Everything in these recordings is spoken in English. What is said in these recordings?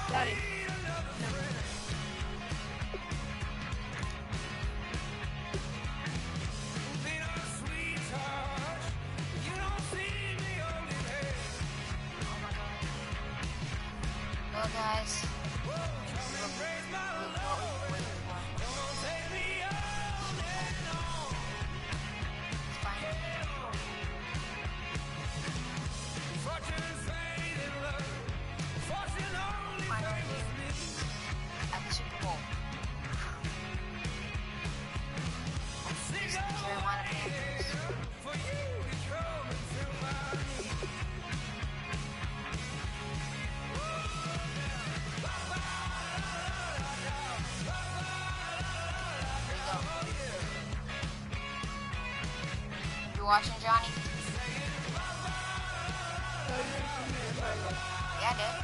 Daddy. Well, guys. At the Super Bowl. It's the Carolina Panthers. You watching, Johnny? Yeah, I did.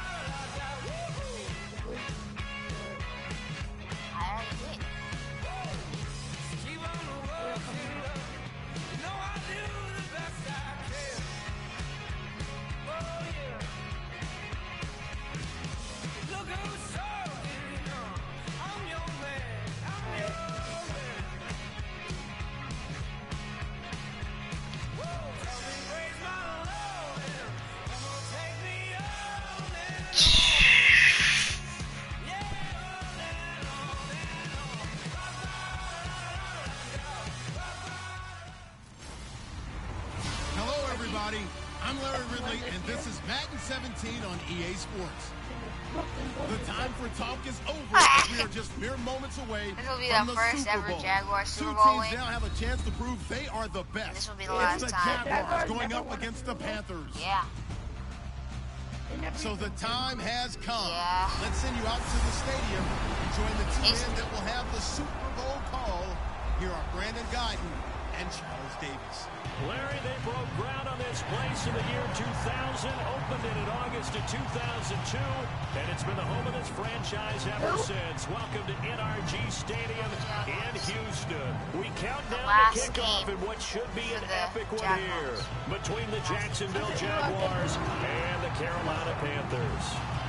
I already did. I'm Larry Ridley, and this is Madden 17 on EA Sports. The time for talk is over. We are just mere moments away This will be from the the first Super ever Bowl. Jaguars Two Super Bowl teams win. now have a chance to prove they are the best. This will be the last it's the time. Jaguars going up against the Panthers. Yeah. So the time has come. Yeah. Let's send you out to the stadium and join the two men that will have the Super Bowl call. Here are Brandon Guyton and Charles Davis. Larry, they broke ground on this place in the year 2000, opened it in August of 2002, and it's been the home of this franchise ever since. Welcome to NRG Stadium in Houston. We count down to kickoff in what should be an epic one here between the Jacksonville Jaguars and the Carolina Panthers.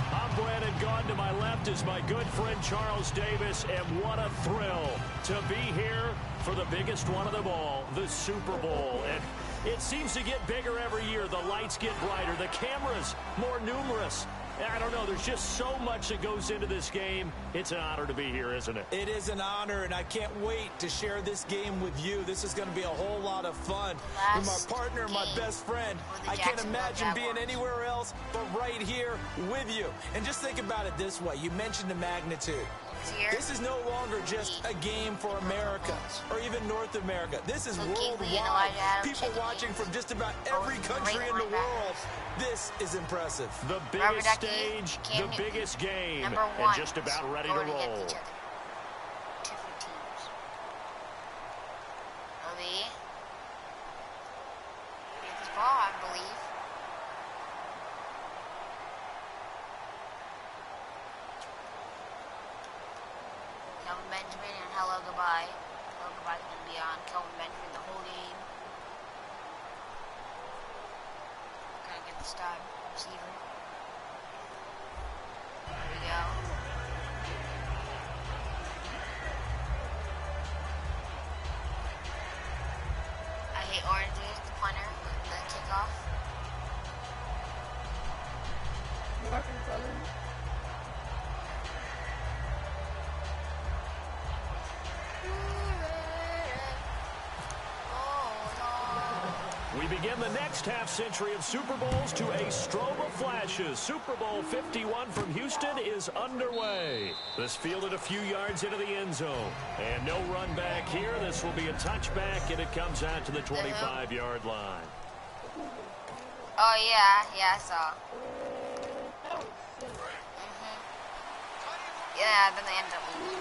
I'm Brandon Gaunt. To my left is my good friend Charles Davis, and what a thrill to be here for the biggest one of them all, the Super Bowl. And it seems to get bigger every year. The lights get brighter, the cameras more numerous. I don't know, there's just so much that goes into this game. It's an honor to be here, isn't it? It is an honor, and I can't wait to share this game with you. This is going to be a whole lot of fun. With my partner, my best friend. I can't imagine being anywhere else but right here with you. And just think about it this way. You mentioned the magnitude. This is no longer just a game for America or even North America. This is worldwide. People watching from just about every country in the world. This is impressive. The biggest stage, the biggest game, and just about ready to roll. Get this ball, I believe. Kelvin Benjamin and hello, goodbye. Hello, goodbye is going to be on Kelvin Benjamin the whole game. Gonna get the start receiver. There we go. I hate oranges, the punter, the kickoff. We begin the next half-century of Super Bowls to a strobe of flashes. Super Bowl 51 from Houston is underway. This fielded a few yards into the end zone. And no run back here. This will be a touchback, and it comes out to the 25-yard line. Oh, yeah, I saw. Yeah, then they ended up losing.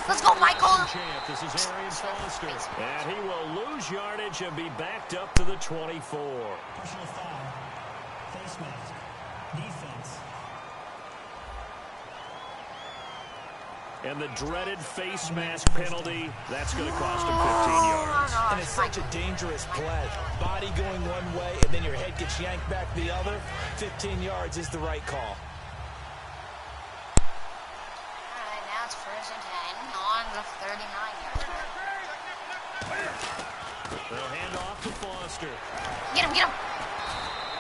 Let's go, Michael! This is Arian Foster. And he will lose yardage and be backed up to the 24. Personal foul. Face mask. Defense. And the dreaded face mask penalty, that's going to cost him 15 yards. And it's such a dangerous play. Body going one way, and then your head gets yanked back the other. 15 yards is the right call. All right, now it's 1st and 10 on the 39-yard line. They'll hand off to Foster. Get him, get him.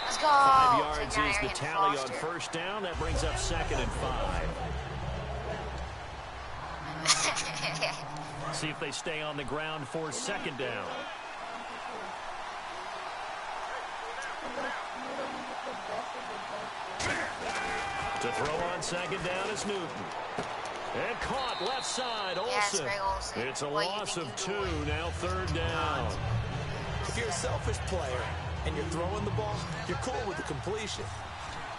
Let's go. 5 yards is the tally on 1st down. That brings up 2nd and 5. See if they stay on the ground for 2nd down. To throw on 2nd down is Newton. And caught left side, Olsen. Yes, it's a loss of 2, now 3rd down. If you're a selfish player and you're throwing the ball, you're cool with the completion.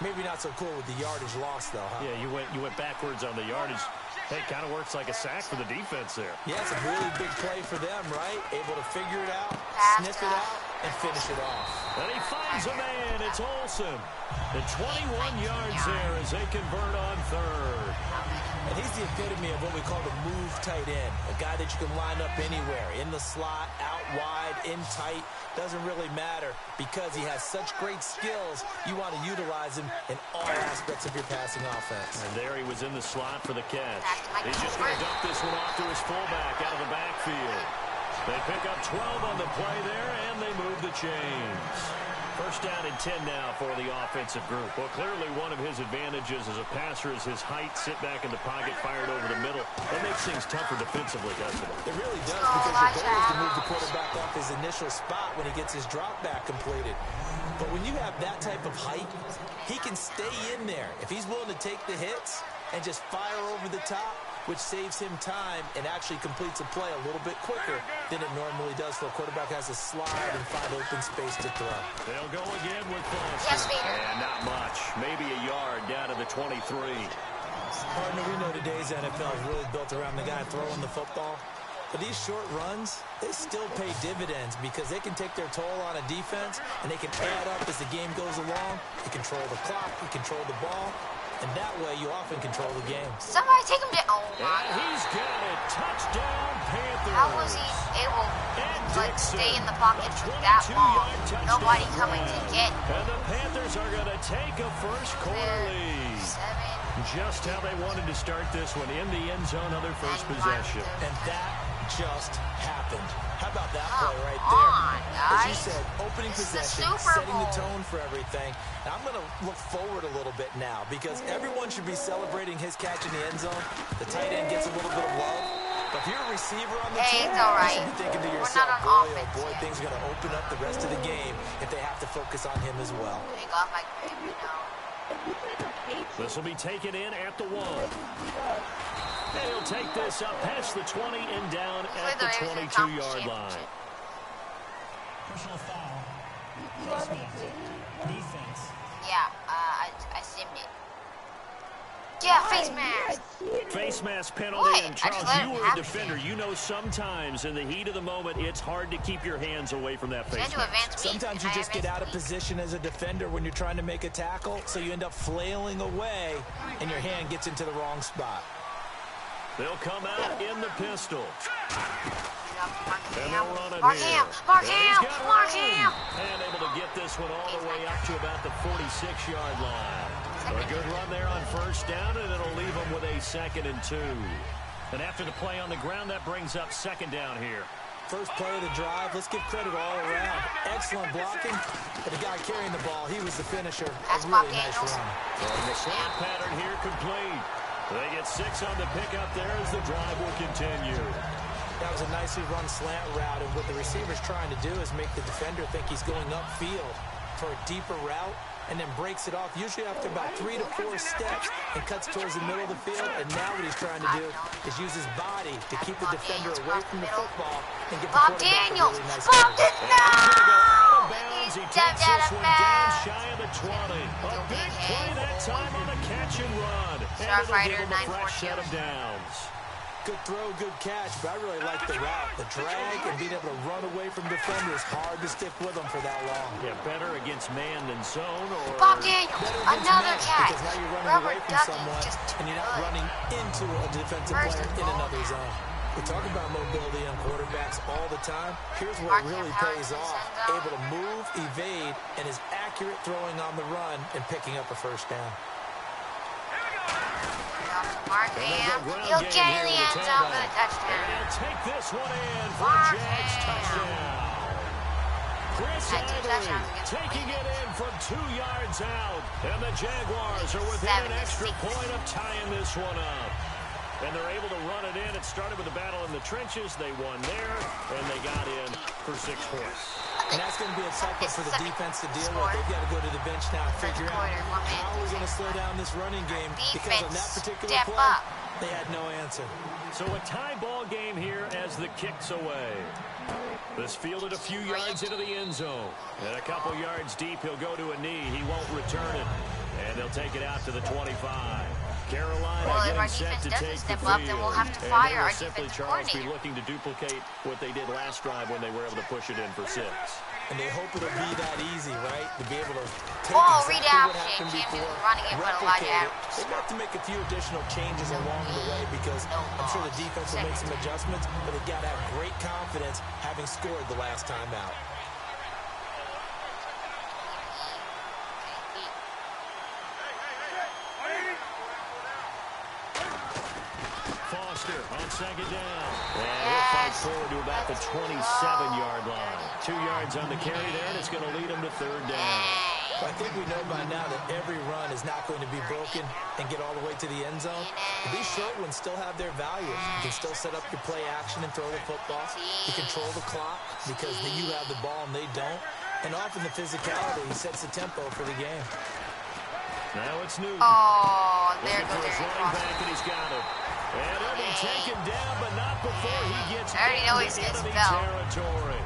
Maybe not so cool with the yardage loss, though, huh? Yeah, you went backwards on the yardage. Hey, kind of works like a sack for the defense there. Yeah, it's a really big play for them, right? Able to figure it out, sniff it out, and finish it off. And he finds a man. It's Olsen. And 21 yards there as they convert on 3rd. And he's the epitome of what we call the move tight end. A guy that you can line up anywhere. In the slot, out wide, in tight. Doesn't really matter because he has such great skills. You want to utilize him in all aspects of your passing offense. And there he was in the slot for the catch. He's just going to dump this one off to his fullback out of the backfield. They pick up 12 on the play there, and they move the chains. 1st down and 10 now for the offensive group. Well, clearly one of his advantages as a passer is his height, sit back in the pocket, fired over the middle. That makes things tougher defensively, doesn't it? It really does, because your goal is to move the quarterback off his initial spot when he gets his drop back completed. But when you have that type of height, he can stay in there. If he's willing to take the hits and just fire over the top, which saves him time and actually completes a play a little bit quicker than it normally does for a quarterback has to slide and find open space to throw. They'll go again with Foster. Yes, Vader. And not much. Maybe a yard down to the 23. Partner, we know today's NFL is really built around the guy throwing the football. But these short runs, they still pay dividends because they can take their toll on a defense and they can add up as the game goes along. You control the clock, you control the ball. And that way, you often control the game. Somebody take him down. Oh, my God. He's got it. Touchdown, Panthers. How was he able to stay in the pocket for that long? Nobody coming to get him. And the Panthers are going to take a first-quarter lead. 7. Just how they wanted to start this one, in the end zone on their first possession. And that just happened. How about that play right there? On, guys. As you said, opening possession, setting the tone for everything. Now, I'm going to look forward a little bit now because everyone should be celebrating his catch in the end zone. The tight end gets a little bit of love. But if you're a receiver on the team, it's all right. you should be thinking to yourself, boy, oh boy, things are going to open up the rest of the game if they have to focus on him as well. This will be taken in at the 1. And he'll take this up past the 20 and down at the 22-yard line. Personal foul. Defense. Yeah, I simmed it. Yeah, face mask. Face mask penalty. What? And Charles, you were a defender. You know sometimes in the heat of the moment, it's hard to keep your hands away from that face mask. Sometimes you just get out of position as a defender when you're trying to make a tackle, so you end up flailing away, and your hand gets into the wrong spot. They'll come out in the pistol. And they'll run it Mark here. him! Mark him! And able to get this one all the way up to about the 46-yard line. A good run there on first down, and it'll leave them with a 2nd and 2. And after the play on the ground, that brings up 2nd down here. First play of the drive, let's give credit all around. Excellent blocking, but the guy carrying the ball, he was the finisher. A really nice run. And the slant pattern here complete. They get 6 on the pickup there as the drive will continue. That was a nicely run slant route, and what the receiver's trying to do is make the defender think he's going upfield for a deeper route, and then breaks it off, usually after about 3 to 4 steps, and cuts towards the middle of the field. And now what he's trying to do is use his body to keep the defender away from the football and get the quarterback a really nice Bob Daniels! He takes this one down shy of the 20. A big play that time on the catch and run. And it'll give him a fresh set of downs. Good throw, good catch, but I really like the route. The drag and being able to run away from defenders, hard to stick with them for that long. Yeah, better against man than zone, or Bob Daniel, another catch. Because now you're running Robert away from Ducky someone, just and you're not running into a defensive First player and in goal another now. zone. We talk about mobility on quarterbacks all the time. Here's where it Mark really Howard pays in the off. end zone. Able to move, evade, and is accurate throwing on the run and picking up a first down. Markham, he'll get in the end zone for the touchdown. And he'll take this one in for a Markham. Jags touchdown. Chris Had 2 touchdowns Ivory against taking the it in from 2 yards out. And the Jaguars are within an extra point of tying this one up. And they're able to run it in. It started with a battle in the trenches. They won there, and they got in for 6 points. And that's going to be a tough one for the defense to deal with. They've got to go to the bench now and figure out how we're going to slow down this running game. Because on that particular play, they had no answer. So a tie ball game here as the kick's away. This fielded a few yards into the end zone. And a couple yards deep, he'll go to a knee. He won't return it. And they'll take it out to the 25. Carolina getting set to take the field. Then we'll have to fire our simply defensive Charles be coordinator. looking to duplicate what they did last drive when they were able to push it in for 6. And they hope it'll be that easy, right? To be able to take Ball exactly read what happened Cam before, Newton running it, but replicate Elijah it. Evans. They've got to make a few additional changes along the way because I'm sure the defense will make some adjustments, but they've got to have great confidence having scored the last time out. Foster on second down. And he'll fight forward to about the 27-yard line. 2 yards on the carry there, and it's going to lead him to 3rd down. I think we know by now that every run is not going to be broken and get all the way to the end zone. But these short ones still have their value. You can still set up your play action and throw the football. You control the clock because you have the ball and they don't. And often the physicality sets the tempo for the game. Now it's Newton. Oh, there Looking for goes his Aaron running Foster. back, and he's got it. And he'll be taken down, but not before he gets I already know into he's gonna enemy spell. territory.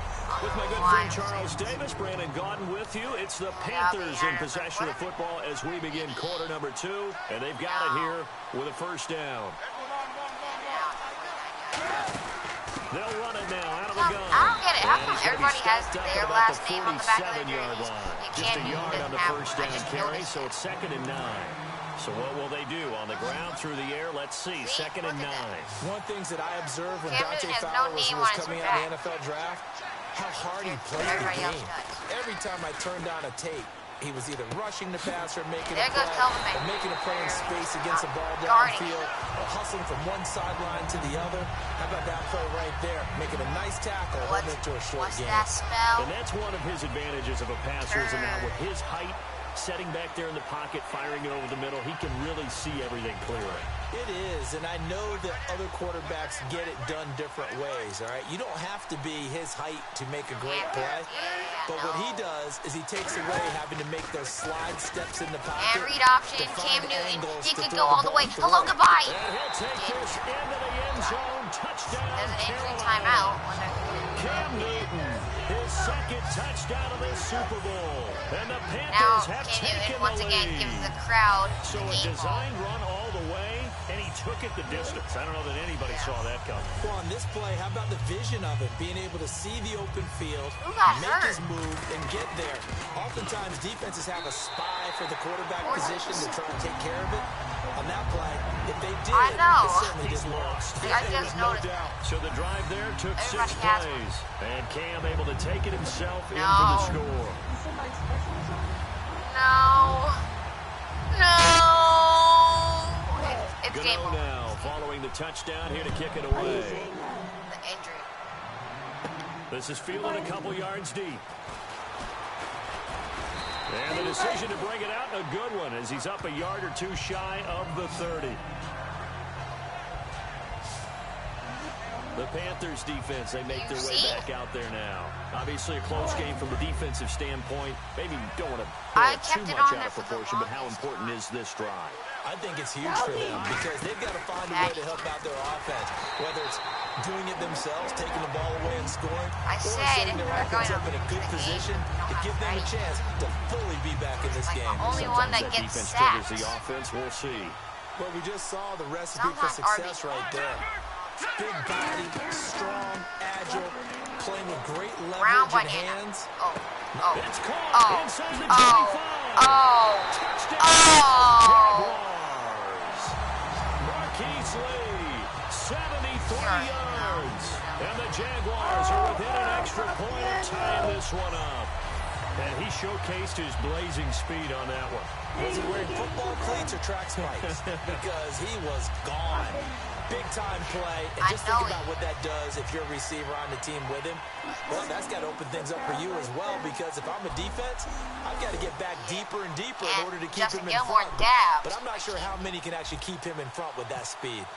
With my good friend Charles Davis, Brandon Gordon with you. It's the Panthers in possession of football as we begin quarter number 2, and they've got it here with a first down. They'll run it now out of the gun. I don't get it. How And come he's gonna be everybody has stopped up their at about last the name on the back of their 47-yard jerseys? line. And Just Cam a Newton yard on doesn't the have first one. I down just carry, noticed so it's 2nd and 9. So what will they do? On the ground, through the air? Let's see. 2nd and 9. One of the things that I observed when Cam Dante Newton has Fowler no was name on his coming out of the back. NFL draft, how hard he played the Everybody else game. does. Every time I turned on a tape, he was either rushing the pass or making There a goes play, Kelvin or making a play in space against a ball Guarding. downfield, or hustling from one sideline to the other. How about that play right there? Making a nice tackle, holding it to a short What's game. that spell? And that's one of his advantages of a passer is now with his height, setting back there in the pocket, firing it over the middle, he can really see everything clearly. It is, and I know that other quarterbacks get it done different ways, all right? You don't have to be his height to make a great play, but what he does is he takes away having to make those slide steps in the pocket. And read option, to Cam find Newton. angles He to could throw go all the ball way. through. Hello, goodbye. And he'll take this into the end zone. Touchdown, There's an injury Carolina. timeout. Cam Newton, his 2nd touchdown of this Super Bowl. And the Now, Panthers have Cam taken Newton once the again lead. gives the crowd So the a game ball. designed run all the way, and he took it the distance. I don't know that anybody saw that coming. Well, on this play, how about the vision of it? Being able to see the open field, Who got make hurt? his move, and get there. Oftentimes, defenses have a spy for the quarterback position to try and take care of it. On that play, if they did, I know. it certainly He's didn't work. lost. I just no noticed doubt. So the drive there took 6 Everybody has plays. And Cam able to take it himself in for No. the score. No. No. It's game Gano over. now following the touchdown here to kick it away. The injury. This is fielded a couple yards deep. And the decision to bring it out, a good one, as he's up a yard or 2 shy of the 30. The Panthers defense, they make their way back out there now. Obviously a close game from a defensive standpoint. Maybe don't want to blow it too much out of proportion, but how important is this drive? I think it's huge for them because they've got to find a way to help out their offense, whether it's doing it themselves, taking the ball away and scoring, I or said setting their we're offense going up in a good to the position game. to give them a chance to fully be back in this Like game. the only one that Sometimes gets defense triggers sacked. the offense. We'll see. Well, we just saw the recipe for Sometimes success right there. Big body, strong, agile, playing with great leverage and hands. It's caught inside the 25. Touchdown, Jaguars. Marquise Lee, 73 yards. And the Jaguars are within an extra point of tying this one up. And he showcased his blazing speed on that one. Was he wearing football cleats or track spikes? Because he was gone. Big-time play. And just think about what that does if you're a receiver on the team with him. Well, that's got to open things up for you as well, because if I'm a defense, I've got to get back deeper and deeper in order to keep him in front. But I'm not sure how many can actually keep him in front with that speed.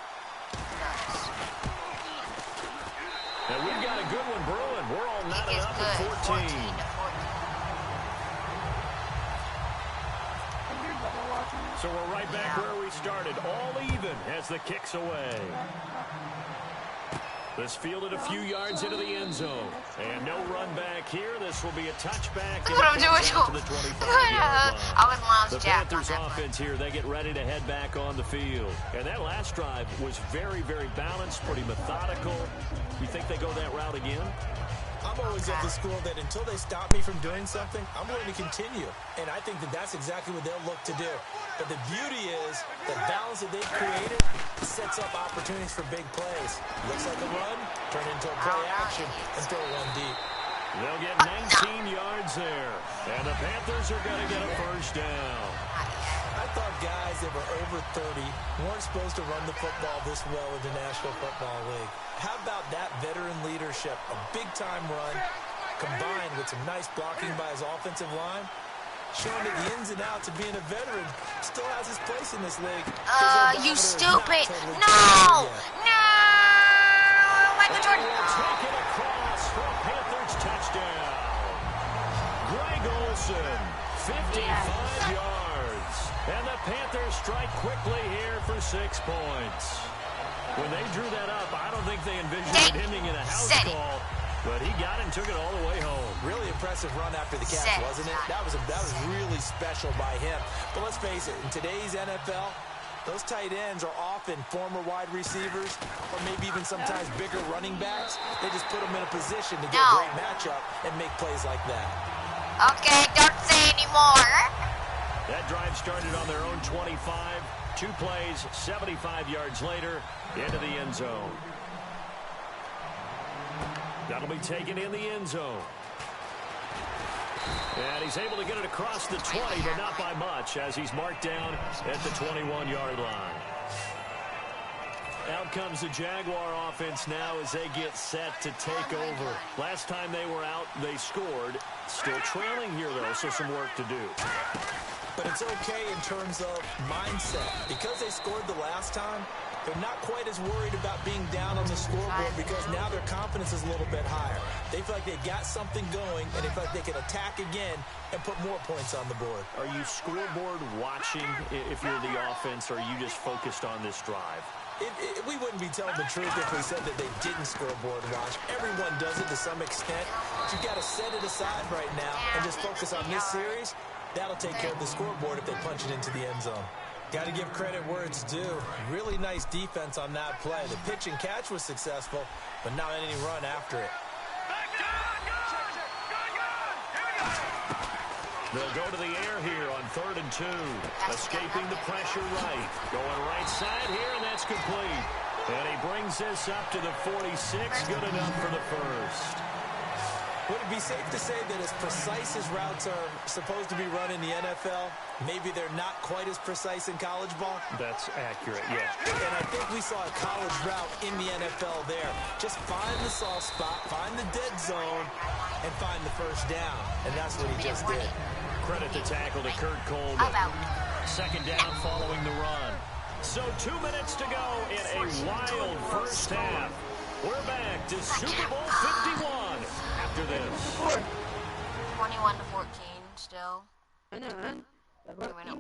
And we've got a good one brewing. We're all knotted up at 14. So we're right back where we started, all even as the kick's away. This fielded a few yards into the end zone. And no run back here. This will be a touchback. Look what I'm doing to the 25-yard line. The Panthers offense here, they get ready to head back on the field. And that last drive was very, very balanced, pretty methodical. You think they go that route again? I'm always of the school that until they stop me from doing something, I'm going to continue. And I think that that's exactly what they'll look to do. But the beauty is the balance that they've created sets up opportunities for big plays. Looks like a run, turn into a play action, and throw one deep. They'll get 19 yards there. And the Panthers are going to get a first down. I thought guys that were over 30 weren't supposed to run the football this well in the National Football League. How about that veteran leadership? A big-time run combined with some nice blocking by his offensive line, showing that the ins and outs of being a veteran still has his place in this league. You stupid. No! No! Michael Jordan. Take it across for a Panthers touchdown. Greg Olsen, 55 yards. And the Panthers strike quickly here for 6 points. When they drew that up, I don't think they envisioned it ending in a house call. But he got it and took it all the way home. Really impressive run after the catch, wasn't it? That was really special by him. But let's face it, in today's NFL, those tight ends are often former wide receivers or maybe even sometimes bigger running backs. They just put them in a position to get a great matchup and make plays like that. Okay, don't say anymore. That drive started on their own 25. 2 plays, 75 yards later, into the end zone. That'll be taken in the end zone. And he's able to get it across the 20, but not by much, as he's marked down at the 21-yard line. Out comes the Jaguar offense now as they get set to take over. Last time they were out, they scored. Still trailing here, though, so some work to do. But it's okay in terms of mindset. Because they scored the last time, they're not quite as worried about being down on the scoreboard because now their confidence is a little bit higher. They feel like they got something going, and they feel like they can attack again and put more points on the board. Are you scoreboard watching if you're the offense, or are you just focused on this drive? We wouldn't be telling the truth if we said that they didn't scoreboard watch. Everyone does it to some extent. But you've got to set it aside right now and just focus on this series. That'll take care of the scoreboard if they punch it into the end zone. Got to give credit where it's due. Really nice defense on that play. The pitch and catch was successful, but not any run after it. They'll go to the air here on 3rd and 2. Escaping the pressure right. Going right side here, and that's complete. And he brings this up to the 46. Good enough for the first. Would it be safe to say that as precise as routes are supposed to be run in the NFL, maybe they're not quite as precise in college ball? That's accurate, yeah. And I think we saw a college route in the NFL there. Just find the soft spot, find the dead zone, and find the first down. And that's what he just did. Credit the tackle to Kurt Coleman. 2nd down following the run. So 2 minutes to go in a wild first half. We're back to Super Bowl 51 after this. 21-14 still. 2-minute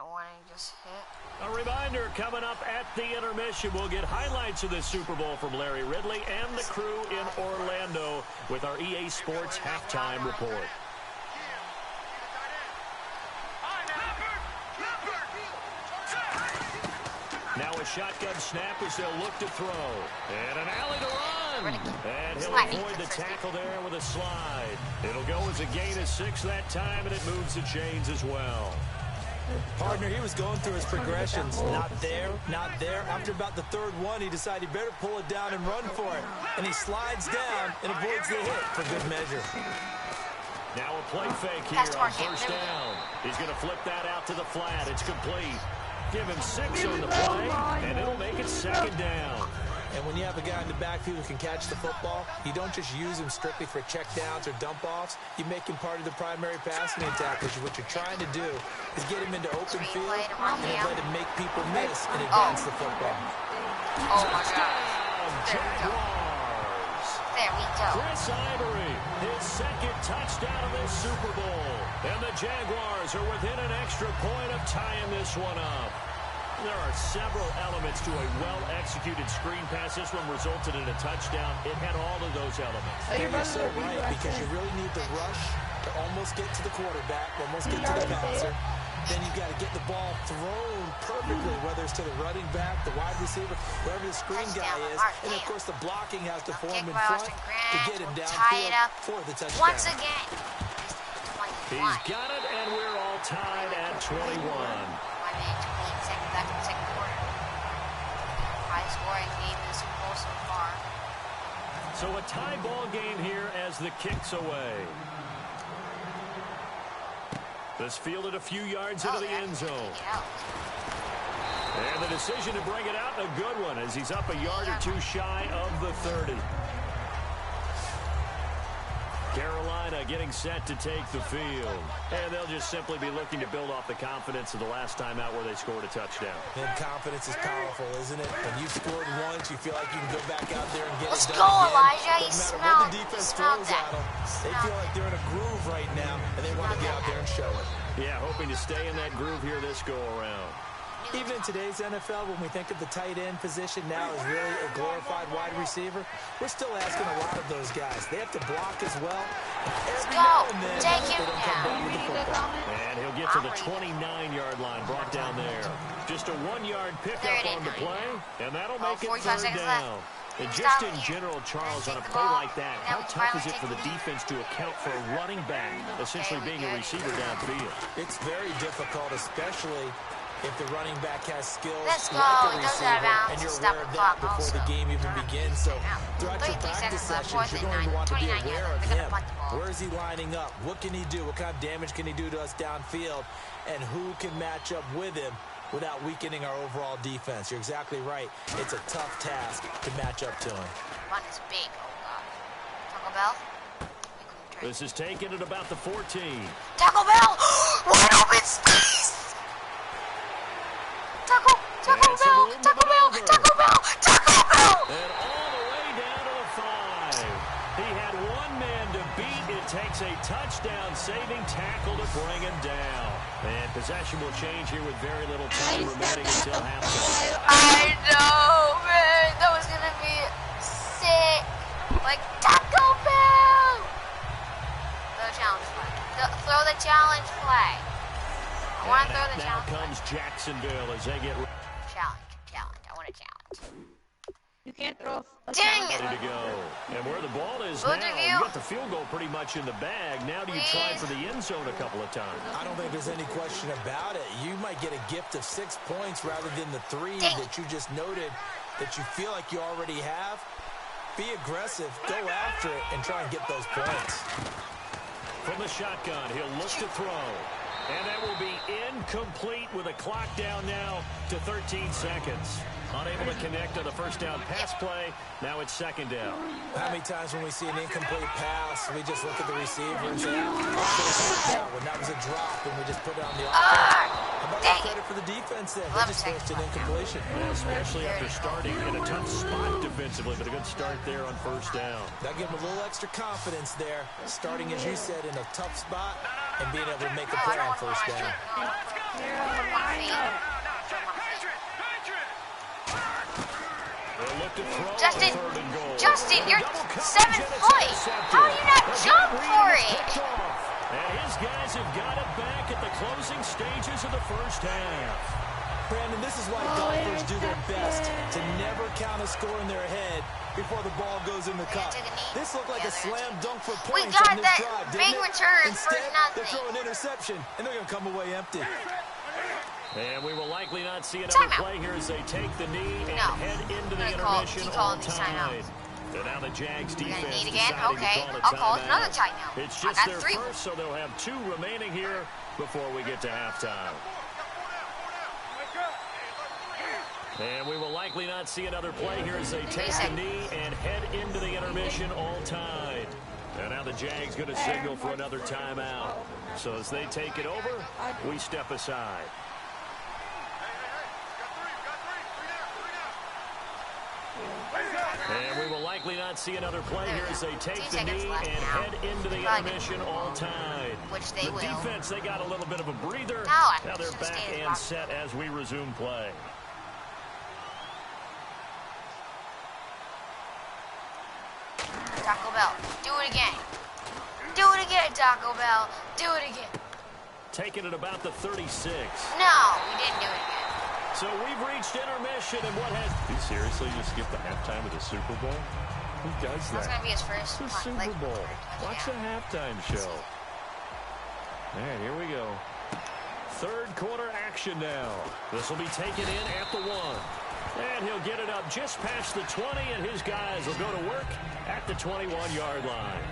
warning just hit. A reminder coming up at the intermission. We'll get highlights of this Super Bowl from Larry Ridley and the crew in Orlando with our EA Sports halftime report. Now a shotgun snap as they'll look to throw. And an alley to run. And he'll avoid the tackle there with a slide. It'll go as a gain of 6 that time, and it moves the chains as well. Partner, he was going through his progressions. Not there, not there. After about the third one, he decided he better pull it down and run for it. And he slides down and avoids the hit for good measure. Now a play fake here on first down. He's going to flip that out to the flat. It's complete. Give him 6 on the play, and it'll make it second down. And when you have a guy in the backfield who can catch the football, you don't just use him strictly for checkdowns or dump-offs. You make him part of the primary passing attack, because what you're trying to do is get him into open field and then let him make people miss and advance the football. Oh, my God. There we go. Chris Ivory, his second touchdown of this Super Bowl. And the Jaguars are within an extra point of tying this one up. There are several elements to a well-executed screen pass. This one resulted in a touchdown. It had all of those elements. You're so right, because you really need the rush to almost get to the quarterback, almost get to the passer. Then you've got to get the ball thrown perfectly, whether it's to the running back, the wide receiver, wherever the screen guy is. And, of course, the blocking has to form in front to get him downfield for the touchdown. Once again. He's got it, and we're all tied at 21. Back in the second quarter. High scoring game in the Super Bowl so far. So a tie ball game here as the kick's away. This fielded a few yards into the end zone. And the decision to bring it out, a good one, as he's up a yard or 2 shy of the 30. Carolina getting set to take the field. And they'll just simply be looking to build off the confidence of the last time out where they scored a touchdown. And confidence is powerful, isn't it? When you've scored once, you feel like you can go back out there and get Let's it go, done again. Elijah. You Doesn't matter smelled, what the defense throws that. at them. They feel like they're in a groove right now, and they want to get out there and show it. Yeah, hoping to stay in that groove here this go-around. Even in today's NFL, when we think of the tight end position now as really a glorified wide receiver, we're still asking a lot of those guys. They have to block as well. Let's go. Take him down. And he'll get to the 29-yard line, brought down there. Just a 1-yard pickup on the play, and that'll make it third down. And just in general, Charles, on a play like that, how tough is it for the defense to account for a running back essentially being a receiver downfield? It's very difficult, especially if the running back has skills Let's like go. a receiver, and you're aware of that before the game even begins. So throughout your practice sessions, you're going to want to be aware of him. Where is he lining up? What can he do? What kind of damage can he do to us downfield? And who can match up with him without weakening our overall defense? You're exactly right. It's a tough task to match up to him. Run is big. Oh, God. Taco Bell? This is taken at about the 14. Taco Bell! Wide open space! Taco Bell! Taco Bell! Taco Bell! Taco Bell! And all the way down to the 5. He had one man to beat. It takes a touchdown-saving tackle to bring him down. And possession will change here with very little time remaining until halftime. I know, man. That was going to be sick. Like Taco Bell! Throw the challenge flag. I want to throw the challenge flag. Now comes Jacksonville as they get... Challenge. I want a challenge. You can't throw a Dang it! Ready to go. And where the ball is Both now, of you? you got the field goal pretty much in the bag. Now do you try for the end zone a couple of times? I don't think there's any question about it. You might get a gift of 6 points rather than the 3 that you just noted that you feel like you already have. Be aggressive, go after it, and try and get those points. From the shotgun, he'll look to throw. And that will be incomplete with a clock down now to 13 seconds. Unable to connect on the first down pass play. Now it's second down. How many times when we see an incomplete pass, we just look at the receiver and say, when that was a drop, and we just put it on the offense? How about the credit for the defense there? They just forced an incompletion. Especially after starting in a tough spot defensively, but a good start there on first down. That gave them a little extra confidence there, starting, as you said, in a tough spot and being able to make a play on first down. Justin, you're 7 points. How do you not jump for it? And his guys have got it back at the closing stages of the first half. Brandon, this is why golfers do their best to never count a score in their head before the ball goes in the cup. This looked like a slam dunk for points on this drive, didn't it? Return Instead, for nothing. they throw an interception, and they're going to come away empty. And we will likely not see another play here as they take the knee and head into the intermission all tied. And now the Jags defense deciding to call a I'll call it another timeout. timeout. It's just their first, so they'll have 2 remaining here before we get to halftime. And we will likely not see another play here as they take the knee and head into the intermission all tied. And now the Jags going to signal for another timeout. So as they take it over, we step aside. And we will likely not see another play here as they take the knee and head into the intermission all tied. Which they will. The defense, they got a little bit of a breather. Now they're back and set as we resume play. Taco Bell, do it again. Do it again, Taco Bell. Do it again. Taking it about the 36. No, we didn't do it again. So we've reached intermission, and what has... Did you seriously just skip the halftime of the Super Bowl? Who does that? That's going to be his first It's the Super Bowl. Watch the halftime show. All right, here we go. Third quarter action now. This will be taken in at the 1. And he'll get it up just past the 20, and his guys will go to work at the 21-yard line.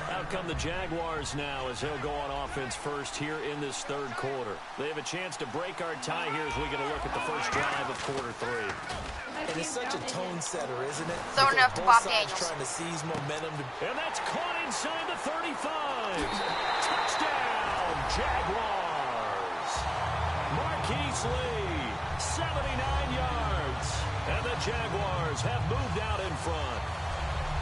Out come the Jaguars now as they'll go on offense first here in this third quarter. They have a chance to break our tie here as we get a look at the first drive of quarter 3. And it's such a tone setter, isn't it? Throwing it up to Bob Daniels. Trying to seize momentum. And that's caught inside the 35. Touchdown, Jaguars. Marquise Lee, 79 yards. And the Jaguars have moved out in front.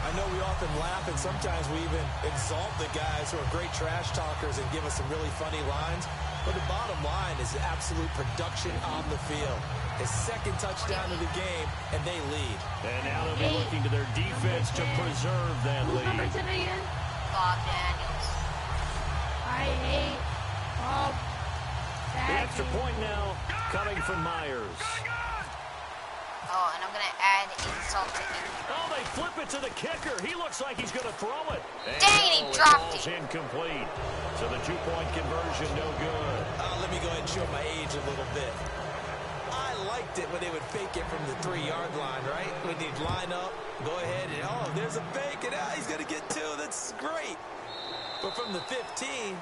I know we often laugh, and sometimes we even exalt the guys who are great trash talkers and give us some really funny lines. But the bottom line is the absolute production on the field. His second touchdown of the game, and they lead. And now they'll be looking to their defense to preserve that lead. Bob Daniels. I hate Bob Daniels. The extra point now coming from Myers. Oh, and I'm going to add insult to injury. Oh, they flip it to the kicker. He looks like he's going to throw it. Dang, he dropped it. Incomplete. So the 2-point conversion, no good. Let me go ahead and show my age a little bit. I liked it when they would fake it from the 3-yard line, right? When they'd line up, go ahead, and there's a fake, and he's going to get 2. That's great. But from the 15,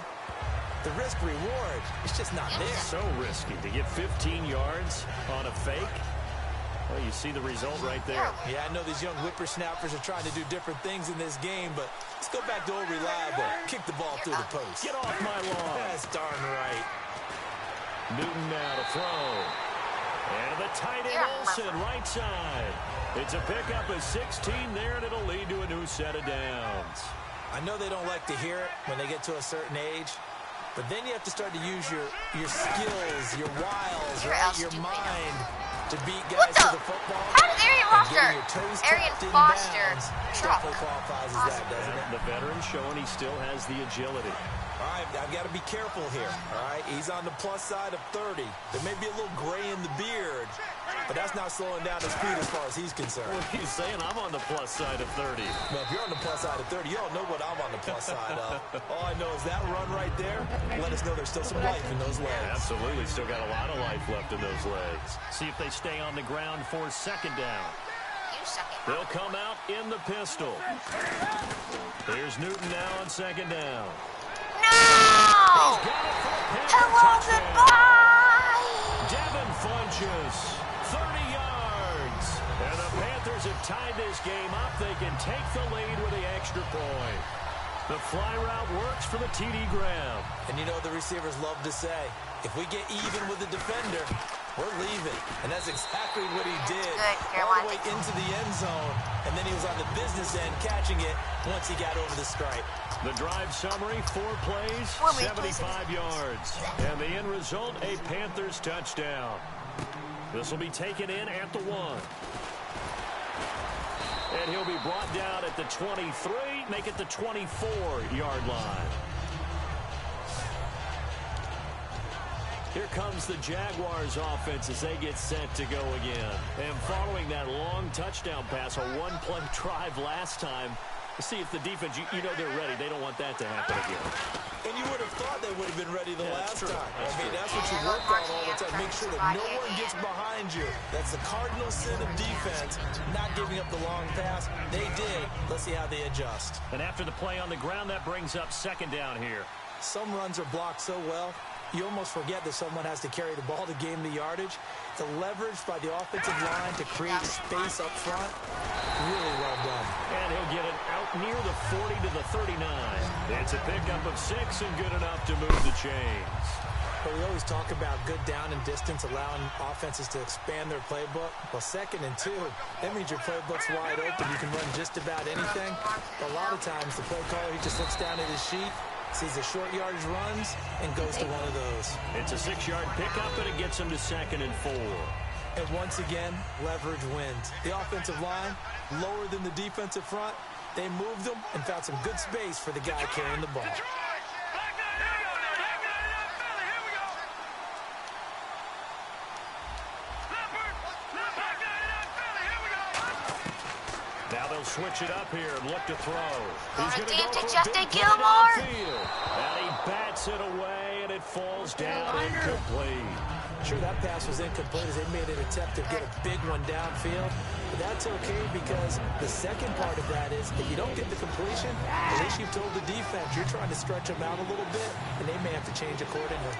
the risk-reward, it's just not there. So risky to get 15 yards on a fake. Well, you see the result right there. Yeah, I know these young whippersnappers are trying to do different things in this game, but let's go back to old reliable. Kick the ball through the post. Get off my lawn. That's darn right. Newton now to throw. And the tight end Olsen, right side. It's a pickup of 16 there, and it'll lead to a new set of downs. I know they don't like to hear it when they get to a certain age, but then you have to start to use your skills, your wiles, right? Your mind to beat guys to the football. How did Arian Foster drop? Qualifies as that, doesn't it? The veteran showing he still has the agility. All right, I've got to be careful here. All right, he's on the plus side of 30. There may be a little gray in the beard, but that's not slowing down his speed as far as he's concerned. What are you saying? I'm on the plus side of 30. Well, if you're on the plus side of 30, you don't know what I'm on the plus side of. All I know is that run right there, let us know there's still some life in those legs. Absolutely, still got a lot of life left in those legs. See if they stay on the ground for second down. They'll come out in the pistol. Here's Newton now on second down. No! Hello, goodbye! Devin Funchess, 30 yards. And the Panthers have tied this game up. They can take the lead with the extra point. The fly route works for the TD Graham. And you know the receivers love to say, if we get even with the defender, we're leaving. And that's exactly what he did. All the way into the end zone. And then he was on the business end catching it once he got over the stripe. The drive summary, 4 plays, 75 yards. And the end result, a Panthers touchdown. This will be taken in at the 1. And he'll be brought down at the 23, make it the 24-yard line. Here comes the Jaguars offense as they get set to go again. And following that long touchdown pass, a one-play drive last time, see if the defense, you know they're ready. They don't want that to happen again. And you would have thought they would have been ready the last time. That's what you work on all the time. Make sure that no one gets behind you. That's the cardinal sin of defense, not giving up the long pass. They did. Let's see how they adjust. And after the play on the ground, that brings up second down here. Some runs are blocked so well, you almost forget that someone has to carry the ball to gain the yardage. The leverage by the offensive line to create space up front, really well done. And he'll get it out near the 40 to the 39. It's a pickup of 6 and good enough to move the chains. But we always talk about good down and distance, allowing offenses to expand their playbook. Well, 2nd and 2, that means your playbook's wide open. You can run just about anything. But a lot of times, the play caller, he just looks down at his sheet, sees the short yardage runs, and goes to one of those. It's a 6-yard pickup, and it gets him to 2nd and 4. And once again, leverage wins. The offensive line, lower than the defensive front. They moved them and found some good space for the guy carrying the ball. Now they'll switch it up here and look to throw. He's going to go for Justin a big Gilmore. And he bats it away, and it falls down incomplete. Sure, that pass was incomplete as they made an attempt to get a big one downfield. But that's okay because the second part of that is if you don't get the completion, at least you've told the defense you're trying to stretch them out a little bit, and they may have to change accordingly.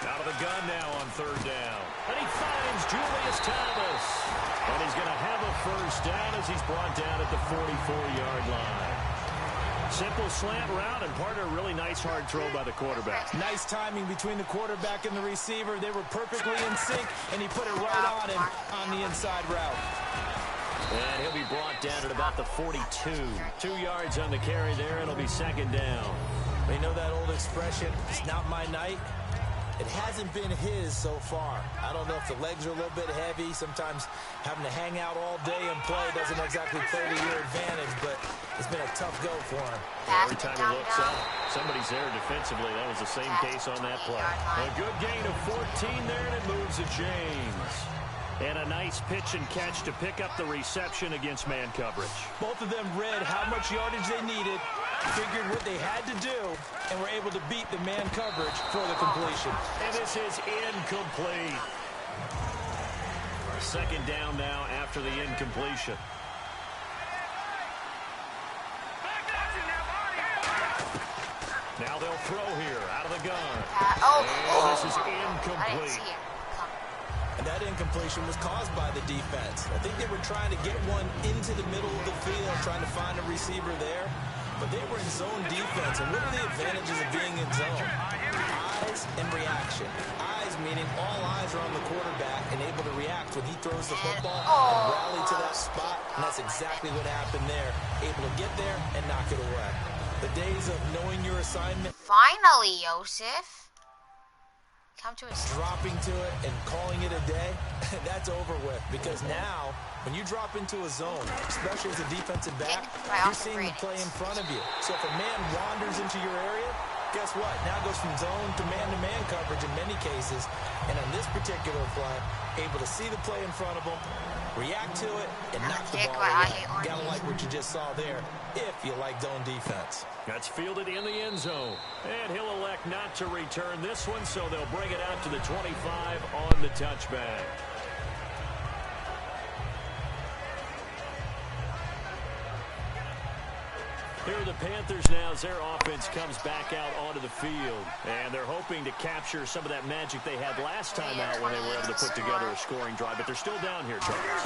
Out of the gun now on 3rd down. And he finds Julius Thomas. And he's going to have a first down as he's brought down at the 44-yard line. Simple slant route, and part of a really nice hard throw by the quarterback. Nice timing between the quarterback and the receiver. They were perfectly in sync, and he put it right on him on the inside route. And he'll be brought down at about the 42. 2 yards on the carry there, and it'll be 2nd down. They know that old expression, it's not my night. It hasn't been his so far. I don't know if the legs are a little bit heavy. Sometimes having to hang out all day and play doesn't exactly play to your advantage, but it's been a tough go for him. Every time he looks up, somebody's there defensively. That was the same case on that play. A good gain of 14 there, and it moves the chains. And a nice pitch and catch to pick up the reception against man coverage. Both of them read how much yardage they needed, figured what they had to do, and were able to beat the man coverage for the completion. And this is incomplete. 2nd down now after the incompletion. Now they'll throw here out of the gun. And this is incomplete. And that incompletion was caused by the defense. I think they were trying to get one into the middle of the field, trying to find a receiver there. But they were in zone defense. And what are the advantages of being in zone? Eyes and reaction. Eyes meaning all eyes are on the quarterback and able to react when he throws the football and rally to that spot. And that's exactly what happened there. Able to get there and knock it away. The days of knowing your assignment. Finally, Joseph. Come to us. Dropping to it and calling it a day, that's over with. Because now, when you drop into a zone, especially as a defensive back, you're seeing the play in front of you. So if a man wanders into your area, guess what? Now it goes from zone to man coverage in many cases. And on this particular play, able to see the play in front of him, react to it, and knock the ball away. Gotta like what you just saw there, if you like zone defense. That's fielded in the end zone. And he'll elect not to return this one, so they'll bring it out to the 25 on the touchback. Here are the Panthers now as their offense comes back out onto the field. And they're hoping to capture some of that magic they had last time out when they were able to put together a scoring drive. But they're still down here, Charles.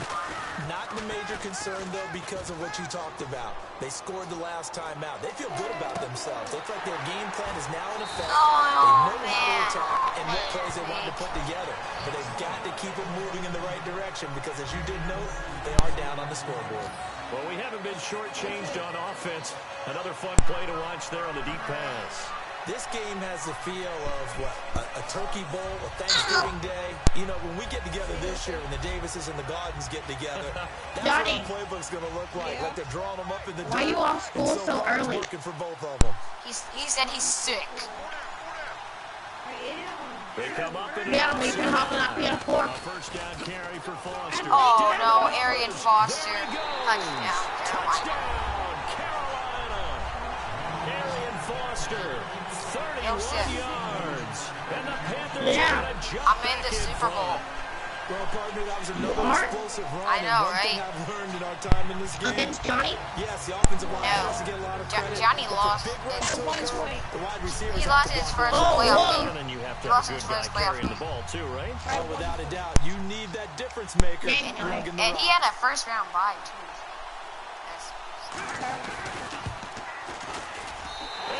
Not the major concern, though, because of what you talked about. They scored the last time out. They feel good about themselves. They feel like their game plan is now in effect. They know how to attack and what plays they want to put together. But they've got to keep it moving in the right direction because, as you did note, they are down on the scoreboard. Well, we haven't been shortchanged on offense. Another fun play to watch there on the deep pass. This game has the feel of what? A turkey bowl, a Thanksgiving day. You know, when we get together this year and the Davises and the Gardens get together, that's Johnny. what our playbook's going to look like. Like they're drawing them up in the Why are you off school so early? Working for both of them. He said he's sick. They come up in Yeah, we can hop up here for. first down carry for Foster. Oh no, Arian Foster. Touchdown, Carolina. Carolina. Arian Foster, 31 yards. And the Panthers Yeah. got a jump I'm in back the Super front. Bowl. Well, partner, that was another What? explosive run. I know, and one thing right? I've learned in our time in this game. Against Johnny? Yes, the offensive line No. has to get a lot of credit. Johnny but lost. for big runs to occur, the wide receivers He have lost to his block first them. playoff whoa. game. And then you have to He have lost a his good guy first playoff carrying the game. ball too, right? Oh, without a doubt. You need that difference maker. Lugging the And he rock. had a first round bye too.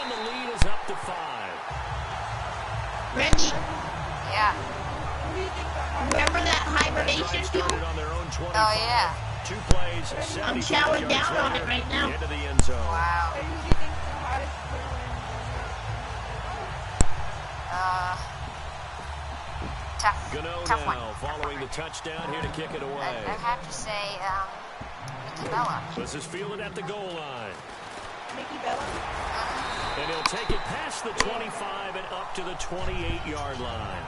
And the lead is up to 5. Reggie, Yeah. remember that hibernation Started field? on their own 25. Oh yeah. 2 plays, 75 I'm showering yards down on later, it right now. into the end zone. Wow. Gano Tough one. now following the touchdown here to kick it away. I have to say, Mickey Bella. This is fielded at the goal line. Mickey Bella? And he'll take it past the 25 and up to the 28-yard line.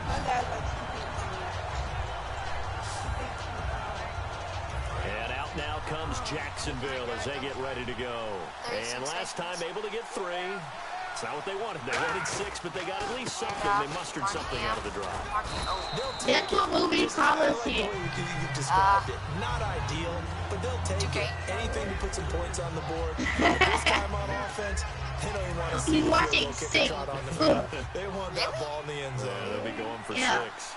And out now comes Jacksonville as they get ready to go. And last time able to get 3. It's not what they wanted. They wanted 6, but they got at least something. They mustered something out of the drive. That's what movie policy. You described it. Not ideal, but they'll take it. Anything to put some points on the board. This time on offense, they don't even want to see He's the watching field goal kick six. shot on the field. They want that ball in the end zone. They'll be going for Yeah. 6.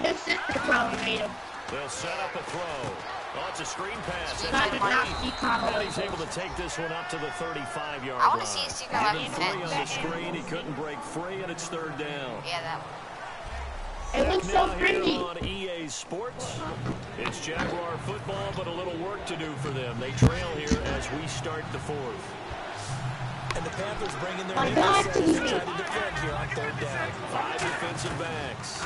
His sister probably made him. They'll set up a throw. Oh, it's a screen pass. I did not see And Conway. he's able to take this one up to the 35-yard I line. want to see a secret left Even 3 on the screen. He couldn't break free, and it's 3rd down. Yeah, that one. It looks so Now pretty. here on EA Sports, it's Jaguar football, but a little work to do for them. They trail here as we start the 4th. And the Panthers bringing their My new God, set to TV. try to defend here on 3rd down. 5 defensive backs.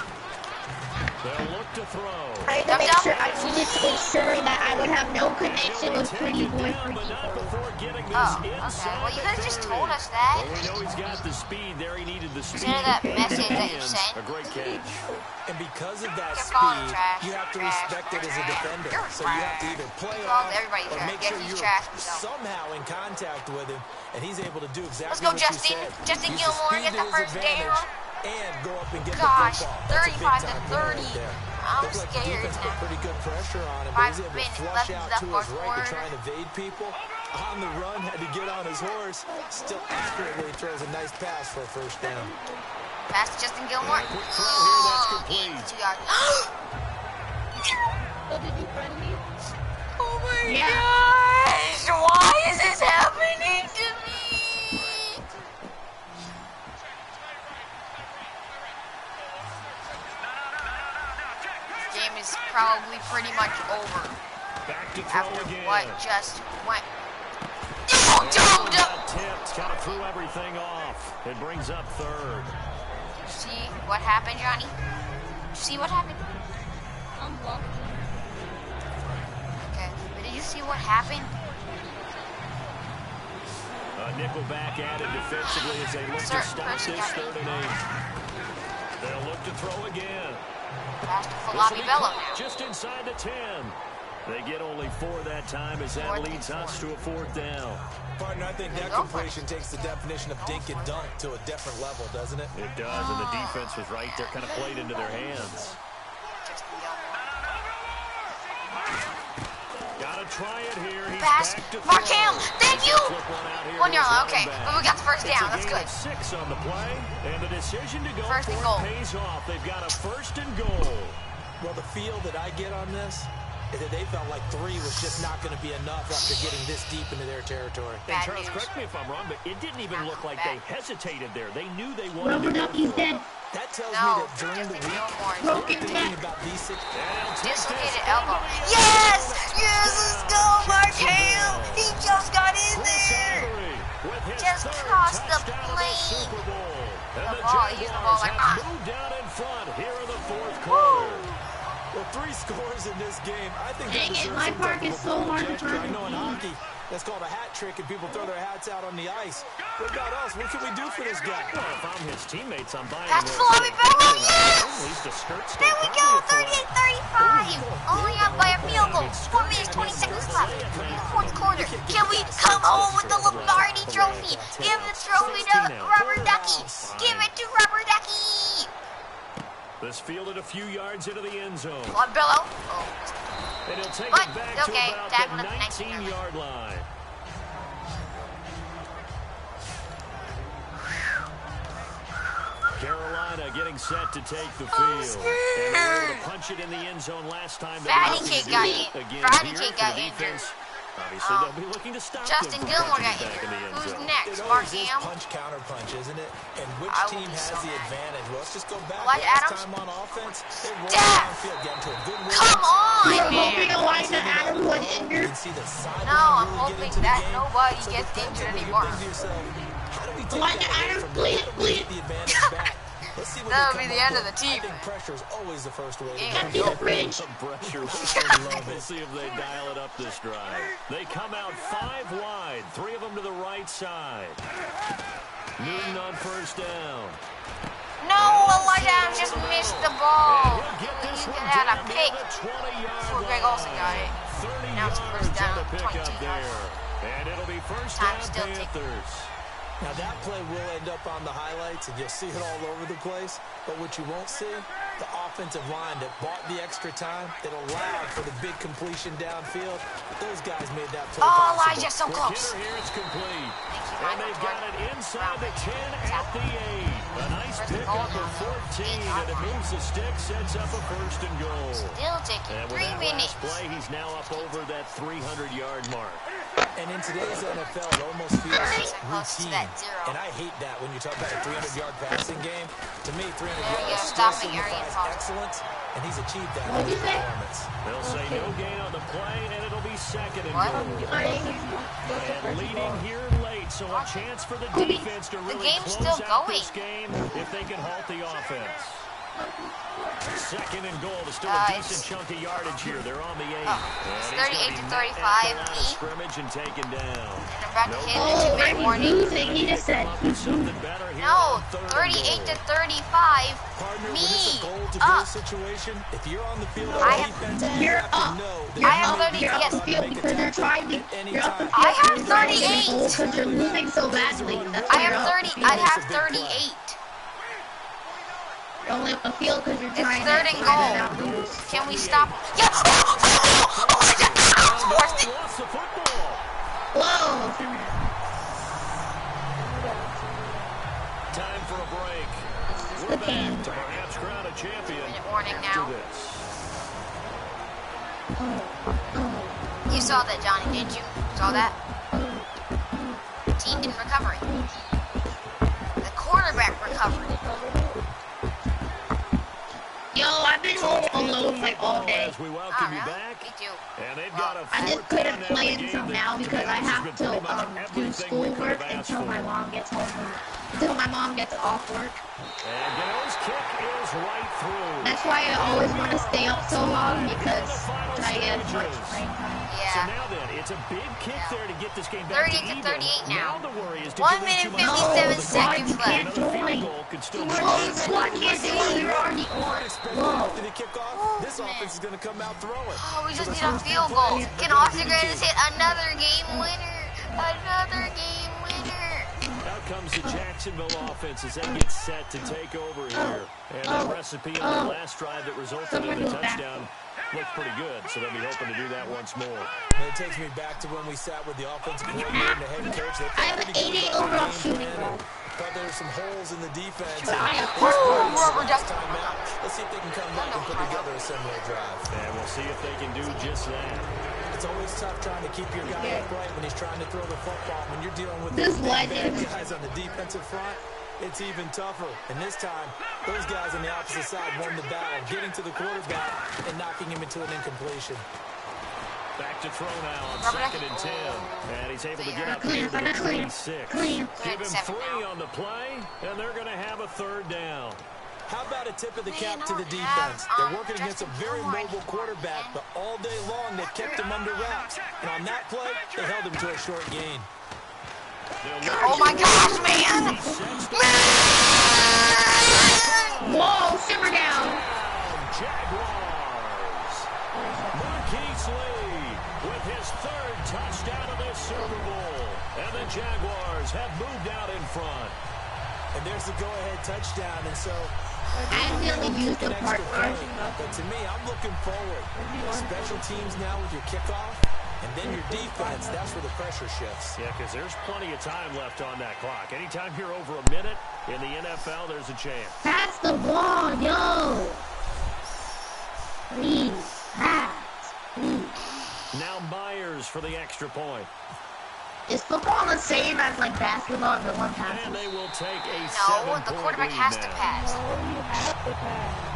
They'll look to throw. I had to make sure, I needed to make sure that I would have no connection with Pretty Boy Down, but not before getting this Oh, okay. inside Well, you the could have just 30. told us that. Well, we know he's got the speed there. He needed the speed. Instead of that message that you And sent. a great catch. And because of that You're calling speed, trash, you have to trash, respect it as a defender. You're So you have to either play Calls off everybody or trash. make Yes, sure he's you're trash himself. somehow in contact with him, and he's able to do exactly Let's go, what Justin. you said. Justin Use Gilmore, speed get to the his first advantage down. and go up and get Gosh, the football. That's a 35 to big-time win 30. right there. I'm Looked like the scared defense put now. pretty good pressure on him, but 5 he's able to minutes flush left in out the to his fourth right quarter. to try and evade people. On the run, had to get on his horse. Still accurately throws a nice pass for a first down. Pass to Justin Gilmore. Quick throw here, that's complete. 2 yards. Oh my Yeah. gosh! Why is this happening to me? This game is probably pretty much over Back to throw after again. what just went. Oh, Got tipped, kind of threw everything off. It brings up 3rd. See what happened, Johnny? See what happened? Okay, but did you see what happened? Nickelback added defensively as they look to stop Percy this got 3rd and 8. They'll look to throw again. Pass to This will Falabi be Bello caught now. just inside the 10. They get only 4 that time as that 4th and leads us 4. to a 4th down. Partner, I think that Go for it. completion takes the definition of dink and dunk to a different level, doesn't it? It does, and the defense was right there, kind of played into their hands. Justin Gilmore. Gotta try it here. He's Pass. back to Mark throw. Ham. Thank you. Flip one out here 1 to yard. his Okay, running but we back. got the first down. It's That's a good. gain of 6 on the play, and the decision to go First and for goal. it pays off. They've got a 1st and goal. Well, the feel that I get on this is that they felt like 3 was just not going to be enough after getting this deep into their territory. And Bad Charles, news. correct me if I'm wrong, but it didn't even Not look like bad. they hesitated there. They knew they Rub wanted to it go up, he for it. said. That tells No, me that during the Justin week, Gilmore. they're Broken thinking neck. about these six. And take Dislocated this elbow. down. Yes! Yes, let's go, Mark Ham! He just got in Chris there! Avery with his just third crossed the touchdown of the plane. Super Bowl. And the Use the ball Jaguars like, have moved down in front here in the fourth quarter. Well, 3 scores in this game. I think Dang they it, deserve my some park type of is a so bold hard to gesture. I find. know in hockey, that's called a hat trick, and people throw their hats out on the ice. What about us? What can we do for this guy? Well, if I'm his teammates, I'm buying That's him Flavi Bella, yes! at least a skirt steak. There we go, 38-35. Only up by a field goal. 4 minutes, 20 seconds left. Fourth quarter. Can we come home with the Lombardi Trophy? Give the trophy to Rubber Ducky. Give it to Rubber Ducky. This fielded a few yards into the end zone. Come on, Billo. And he'll take But, it back okay, to about tackle the at the 19-yard line. Carolina getting set to take the field. And they were able to punch it in the end zone last time. Fatty Kid got injured. Obviously, they'll be looking to stop Justin them from Gilmore punching got back in the injured. end Who's zone. next? It Mark always is Ham? punch-counter-punch, isn't it? And which I will team be has so the mad. advantage? Well, let's just go back. Elijah Last Adams? time on offense, they rolled Steph! downfield, get into a good rhythm. Come on, You're hoping man. Elijah Adams was You injured? can see the side No, I'm really hoping get into the that game. nobody So gets defensively, injured you're anymore. thinking to yourself, how do we take Elijah that away Adams, from them? please, How do we please. get the advantage back? Let's see what That'll they be come the up end of with. the team. I think pressure is always the first way to Yeah. go. Empty the fridge. Some pressure. We'll see if they dial it up this drive. They come out 5 wide, 3 of them to the right side. Newton on first down. No, Elijah Adams just missed the ball. And he'll get this You one could have down a near pick. the 20-yard Before Greg Olsen got it. 30 Now it's yards first down, on the pickup 22 yards. there. And it'll be first Time down still ticking. Panthers. Now, that play will end up on the highlights, and you'll see it all over the place. But what you won't see, the offensive line that bought the extra time, that allowed for the big completion downfield. Those guys made that play Oh, possible. Elijah, so Quick close. hitter here, it's complete. Thank you, And Michael they've got Jordan. it inside the 10 at the 8. A nice First and pickup goal of now. 14, and it moves the stick, sets up a first and goal. Still taking And with 3 that minutes. last play, he's now up over that 300-yard mark. And in today's NFL, it almost feels Close to routine. that 0. And I hate that when you talk about a 300-yard passing game. To me, 300 There you yards go, still stopping area signifies foul. excellence, and he's achieved that What'd in you his say? performance. They'll say no gain on the play, and it'll be second and What? goal. And leading here late, so a chance for the defense to really game's close still out going. this game if they can halt the offense. Second and goal to still a Nice. decent chunk of yardage here. They're on the 8. It's And he's 38 gonna to be 35, met at the line of me. scrimmage and taken down. And I'm about to hit the Oh, 2-minute he's warning. losing, he just said. Come up with something better here No, on third and 38 goal. to 35. Partner, when it's Me a goal-to-goal up. situation, if you're on the field I on have- defense, you You're have to up. know that You're I have up. 30 You're up yes. the field because they're trying to. You're up the field I have because they're trying to get a 38. goal because you're losing so badly. That's I why you're have up 30. the field. I have 38. You're only up the field because you're It's trying third to and try to goal. not lose. Can we stop? Yeah. Forced it. Lost the football. Whoa. Time for a break. We're back to perhaps crown a champion Minute warning after now. this. You saw that, Johnny, didn't you? Saw that? Team didn't recover it. The quarterback recovered it. Yo, I've been home alone like all day. As we Oh, welcome you really? back. Me too. And they've got a I just fourth couldn't down now play in the until game now that because I has have been to pretty much do everything we could schoolwork have asked until for. my mom gets home. Until my mom gets off work. And Gano's kick is right through. That's why I always want to stay up so long because I get much playing time. So Yeah. now then, it's a big kick there to get this game back 30 to to even. 38 now. The worry is, did 1 you leave too minute, much 57 time? seconds God, you can't left. Another join. field goal could still be Oh, squad can't do it. You're already on. Whoa. After the kickoff, Oh, this man. offense is going to come out throwing. Oh, we just need a field goal. Can Austin Graves hit another game winner? Another game winner. Out comes the Jacksonville offense as they get set to take over here. And that recipe on the last drive that resulted in a touchdown looked pretty good, so they'll be hoping to do that once more. And it takes me back to when we sat with the offensive coordinator and the head coach. They I have an 88 overall shooting guard. thought there were some holes in the defense. I have Rubber duck. Timeout. Let's see if they can come back and put together a similar drive. And we'll see if they can do just that. It's always tough trying to keep your guy upright when he's trying to throw the football. When you're dealing with This those big legend. bad guys on the defensive front, it's even tougher. And this time, those guys on the opposite side won the battle, getting to the quarterback and knocking him into an incompletion. Back to throw now on 2nd and 10. And he's able to get up here to the 26. Give him 3 on the play, and they're going to have a 3rd down. How about a tip of the cap to the defense? They're working against a very mobile quarterback, but all day long they've kept him under wraps. And on that play, they held him to a short gain. Oh my gosh, man! Whoa, simmer down. Jaguars. Marquise Lee with his 3rd touchdown of this Super Bowl. And the Jaguars have moved out in front. And there's the go-ahead touchdown, and so I really used the part version. but to me, I'm looking forward. Special teams now with your kickoff, and then your defense, that's where the pressure shifts. Yeah, because there's plenty of time left on that clock. Anytime you're over a minute in the NFL, there's a chance. Pass the ball, yo. Please, pass, please. Now Myers for the extra point. Is football the same as like basketball if one passes? And they will take a No, the quarterback has to pass. You have to pass.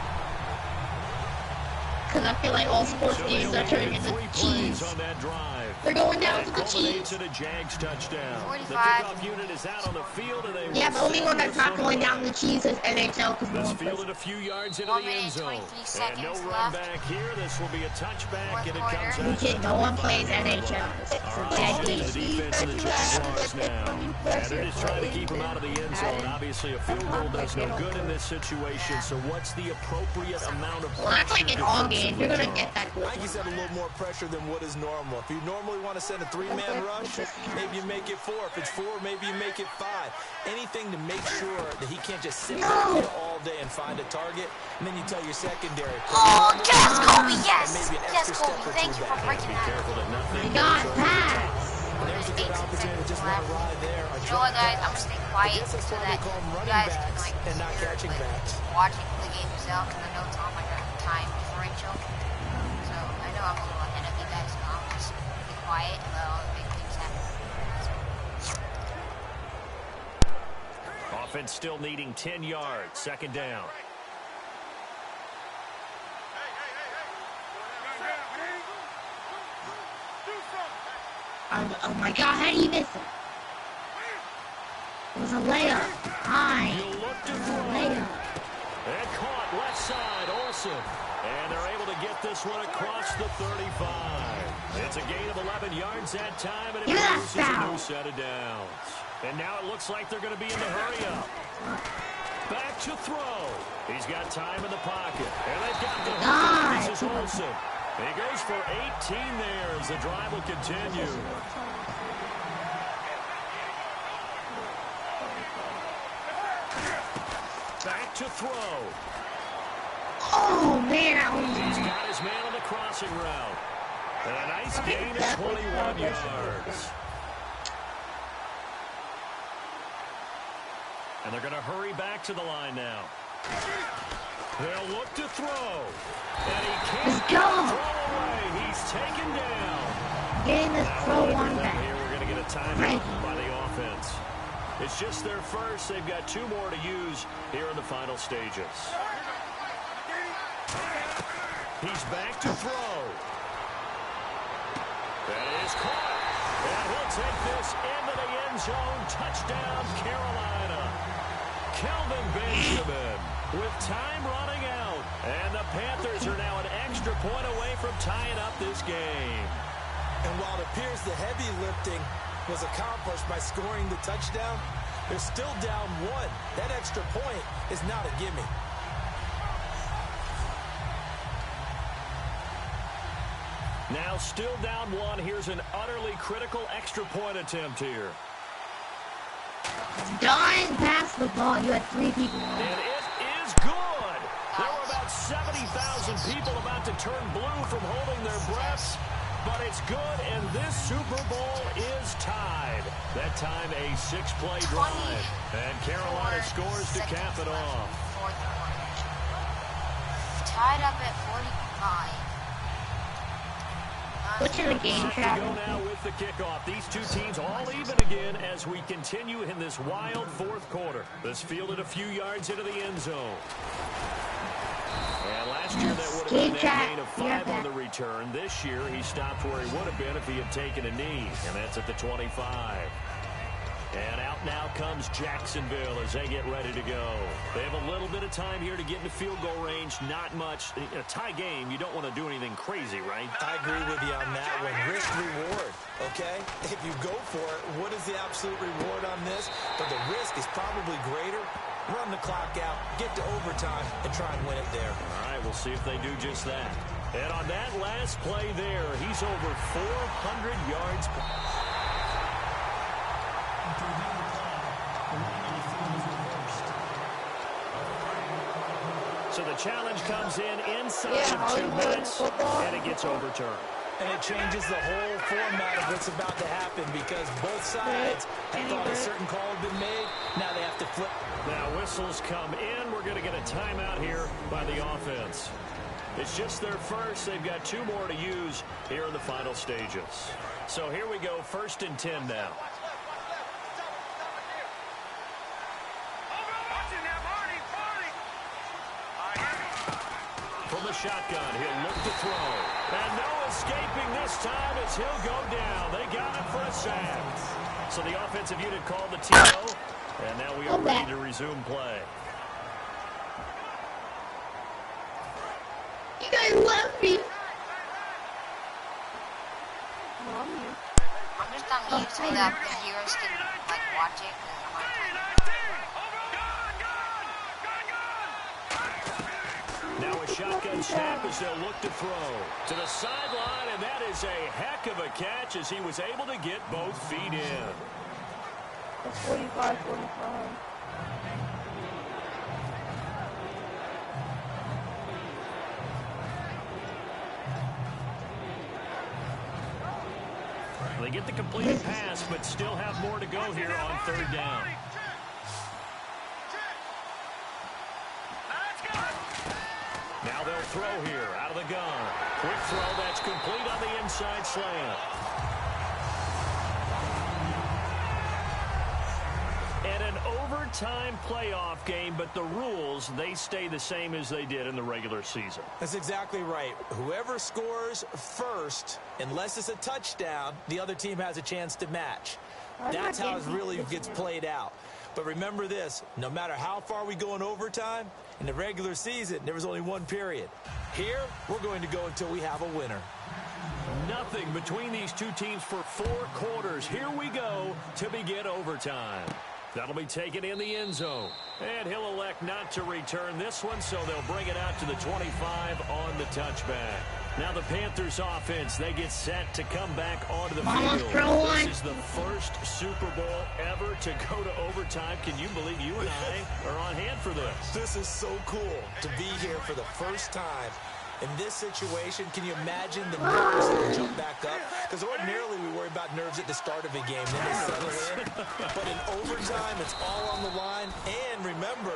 Because I feel like all sports games are turning into cheese. On that drive. They're going down to the cheese. To the Jags touchdown. 45. The kickoff unit is out on the field, and they Yeah, the only one that's not going down the cheese is NHL because no this one plays. fielded a few yards into 1 the minute end zone. 23 And no seconds run left. back here. This will be a touchback, Fourth and it comes quarter. out. Legit, no one plays NHL. It's The defense of the Jaguars now. And they're just trying to keep him out of the end zone. Obviously, a field goal does no good in this situation. So what's the appropriate amount of pressure? Well, that's like in all games. You're going to get that I think he's had a little more pressure than what is normal. If you normally want to send a 3-man rush, maybe you make it 4. If it's 4, maybe you make it 5. Anything to make sure that he can't just sit out there all day and find a target. And then you tell your secondary. Oh, yes, Kobe, yes! Maybe an Yes, extra Kobe, step or thank two you for back. breaking that. Careful that nothing. God, pass. There's a good 18 opportunity to just seconds let left. it ride there. You know what, guys? I'm gonna stay quiet guess that's so why that they call them you running guys can, backs like, and not hear, catching like, backs. watching the game yourself, because I know it's on, like, a time differential. So, I know I'm a little ahead of you guys, so I'll just be quiet and let all the big things happen. Offense still needing 10 yards. 2nd down. Oh my God, how do you miss it? It was a layup. Hi. He'll look to It was a throw. layup. And caught left side, Olsen. And they're able to get this one across the 35. It's a gain of 11 yards that time, and it produces a new set of downs. And now it looks like they're going to be in the hurry-up. Back to throw. He's got time in the pocket. And they've got the hook. This is Olsen. He goes for 18 there as the drive will continue. Back to throw. Oh, man. He's got his man on the crossing route. And a nice gain of 21 yards. And they're going to hurry back to the line now. They'll look to throw. And he can't throw away. He's taken down. Getting this throw one back. Here we're going to get a timeout by the offense. It's just their first. They've got 2 more to use here in the final stages. He's back to throw. That is caught. And he'll take this into the end zone. Touchdown, Carolina. Kelvin Benjamin with time running out. And the Panthers are now an extra point away from tying up this game. And while it appears the heavy lifting was accomplished by scoring the touchdown, they're still down 1. That extra point is not a gimme. Now still down 1. Here's an utterly critical extra point attempt here. Done. Pass the ball. You had 3 people. And it is good. There were about 70,000 people about to turn blue from holding their breaths. But it's good, and this Super Bowl is tied. That time a 6-play drive. And Carolina scores to cap it off. Fourth quarter. Tied up at 45. Which is the game, Set to go now with the kickoff. These two teams all even again as we continue in this wild fourth quarter. This fielded a few yards into the end zone. And last year that would have been that gain of 5 on the return. This year he stopped where he would have been if he had taken a knee, and that's at the 25. And out now comes Jacksonville as they get ready to go. They have a little bit of time here to get into field goal range. Not much. In a tie game, you don't want to do anything crazy, right? I agree with you on that one. Risk reward, okay? If you go for it, what is the absolute reward on this? But the risk is probably greater. Run the clock out, get to overtime, and try and win it there. All right, we'll see if they do just that. And on that last play there, he's over 400 yards. So the challenge comes in inside of 2 minutes, and it gets overturned. And it changes the whole format of what's about to happen because both sides have thought a certain call had been made. Now they have to flip. Now whistles come in. We're going to get a timeout here by the offense. It's just their first. They've got 2 more to use here in the final stages. So here we go, 1st and 10 now. From the shotgun, he'll look to throw. And no escaping this time as he'll go down. They got him for a sack. So the offensive unit called the TO, and now we are ready to resume play. You guys love me. I'm just on mute so that the viewers can like watch it. Now a shotgun snap as they'll look to throw. To the sideline, and that is a heck of a catch as he was able to get both feet in. It's 45-45. They get the completed pass, but still have more to go here on 3rd down. Now they'll throw here out of the gun. Quick throw that's complete on the inside slant. And an overtime playoff game, but the rules, they stay the same as they did in the regular season. That's exactly right. Whoever scores first, unless it's a touchdown, the other team has a chance to match. That's how it really gets played out. But remember this, no matter how far we go in overtime, in the regular season, there was only 1 period. Here, we're going to go until we have a winner. Nothing between these two teams for 4 quarters. Here we go to begin overtime. That'll be taken in the end zone. And he'll elect not to return this one, so they'll bring it out to the 25 on the touchback. Now the Panthers offense, they get set to come back onto the field. This is the first Super Bowl ever to go to overtime. Can you believe you and I are on hand for this? This is so cool to be here for the first time. In this situation, can you imagine the nerves that jump back up? Because ordinarily we worry about nerves at the start of a game, then they settle in. But in overtime, it's all on the line. And remember,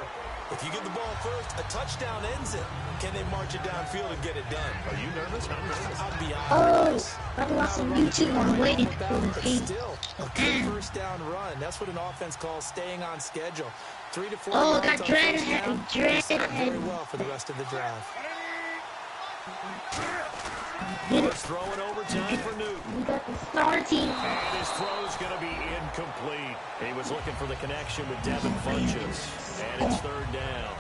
if you get the ball first, a touchdown ends it. Can they march it downfield and get it done? Are you nervous? I'm nervous. I'll be honest. I watched some YouTube on waiting for this game. Still, a good first down run. That's what an offense calls staying on schedule. 3 to 4 Oh, yards got on first down. dread. Very well for the rest of the drive. Let's throw it overtime for Newton. We got the star team. And his throw's going to be incomplete. He was looking for the connection with Devin Funchess. And it's 3rd down.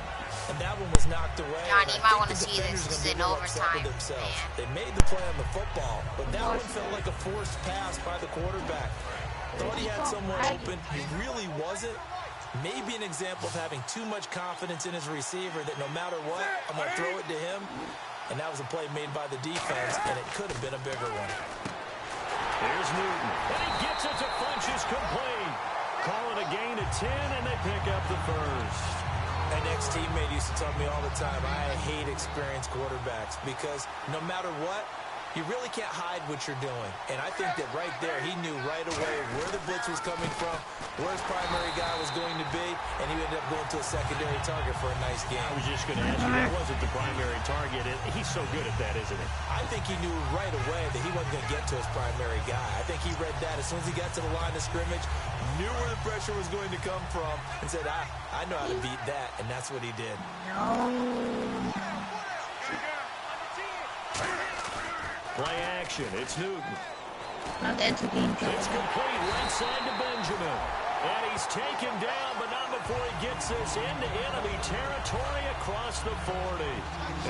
And that one was knocked away. Johnny, you might want to see this. This is in overtime. They made the play on the football, but that one felt like a forced pass by the quarterback. Thought he had someone open. He really wasn't. Maybe an example of having too much confidence in his receiver that no matter what, I'm going to throw it to him. And that was a play made by the defense, and it could have been a bigger one. Here's Newton. And he gets it to Funchess complete. Call it a gain of 10, and they pick up the first. An ex-teammate used to tell me all the time, I hate experienced quarterbacks because no matter what, You really can't hide what you're doing. And I think that right there, he knew right away where the blitz was coming from, where his primary guy was going to be, and he ended up going to a secondary target for a nice game. I was just going to ask you, that wasn't the primary target. He's so good at that, isn't he? I think he knew right away that he wasn't going to get to his primary guy. I think he read that as soon as he got to the line of scrimmage, knew where the pressure was going to come from, and said, I know how to beat that, and that's what he did. Play action. It's Newton. It's complete right side to Benjamin. And he's taken down, but not before he gets this into enemy territory across the 40.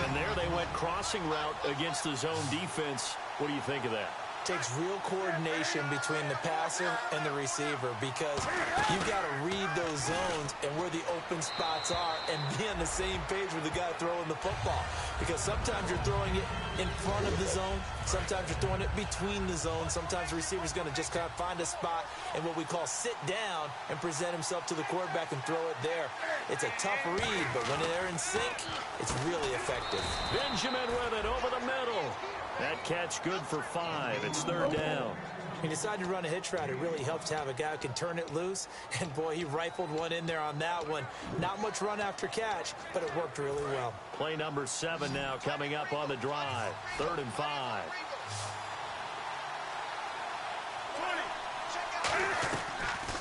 And there they went crossing route against the zone defense. What do you think of that? Takes real coordination between the passer and the receiver because you've got to read those zones and where the open spots are and be on the same page with the guy throwing the football. Because sometimes you're throwing it in front of the zone, sometimes you're throwing it between the zones, sometimes the receiver's going to just kind of find a spot and what we call sit down and present himself to the quarterback and throw it there. It's a tough read, but when they're in sync, it's really effective. Benjamin with it over the middle. That catch good for 5. It's 3rd down. He decided to run a hitch route. It really helps to have a guy who can turn it loose. And, boy, he rifled one in there on that one. Not much run after catch, but it worked really well. Play number 7 now coming up on the drive. 3rd and 5.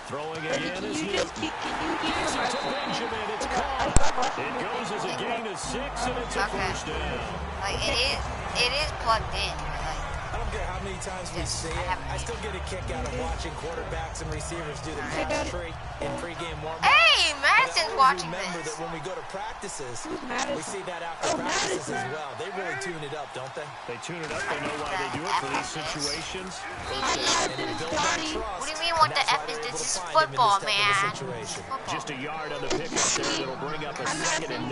Throwing again is Newton. To Benjamin. It's caught. It goes as a gain of 6, and it's a first down. Like, it is plugged in. I don't care how many times we see it. I still get a kick out of watching quarterbacks and receivers do the cross tree in pregame warm-up. Hey, Madison's watching remember this. that when we go to practices, we see that after practices as well. They really tune it up, don't they? They tune it up. They know why they do it for these situations. And they build that trust. What do you mean what the F is? This is football, man. Just a yard on the pickup there that'll bring up a 2nd and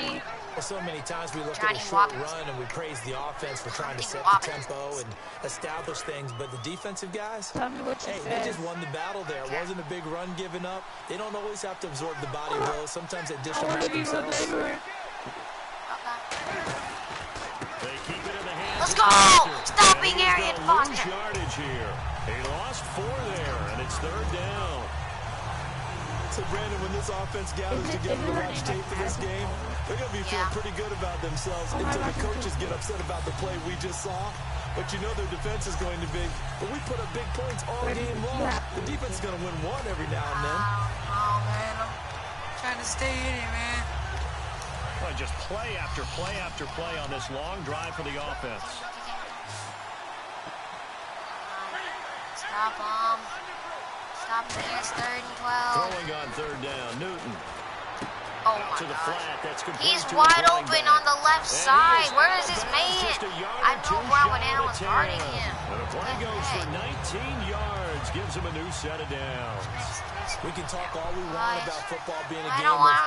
9. Well, so many times we look at a short run and we praise the offense for trying to set the tempo and establish things, but the defensive guys, hey, they just won the battle there. It wasn't a big run given up. They don't always have to absorb the body blows. Sometimes they dish them out themselves. They keep it in the hands. Let's go! Stop being Arian Foster. Yardage here. He lost 4 there, and it's 3rd down. So, Brandon, when this offense gathers together to watch tape for this game, they're going to be feeling pretty good about themselves until the coaches get upset about the play we just saw. But you know their defense is going to be, but we put up big points all game long. The defense is going to win one every now and then. Oh, man. I'm trying to stay in it, man. Well, just play after play after play on this long drive for the offense. Stop him. Stop him. It's 3rd and 12. Throwing on 3rd down. Newton. Oh, my to the flat. That's complete. He's wide open on the left side. Where is this man? I don't know why when Anna was guarding him. And the play goes for 19 yards. Gives him a new set of downs. We can talk all we want about football being a game of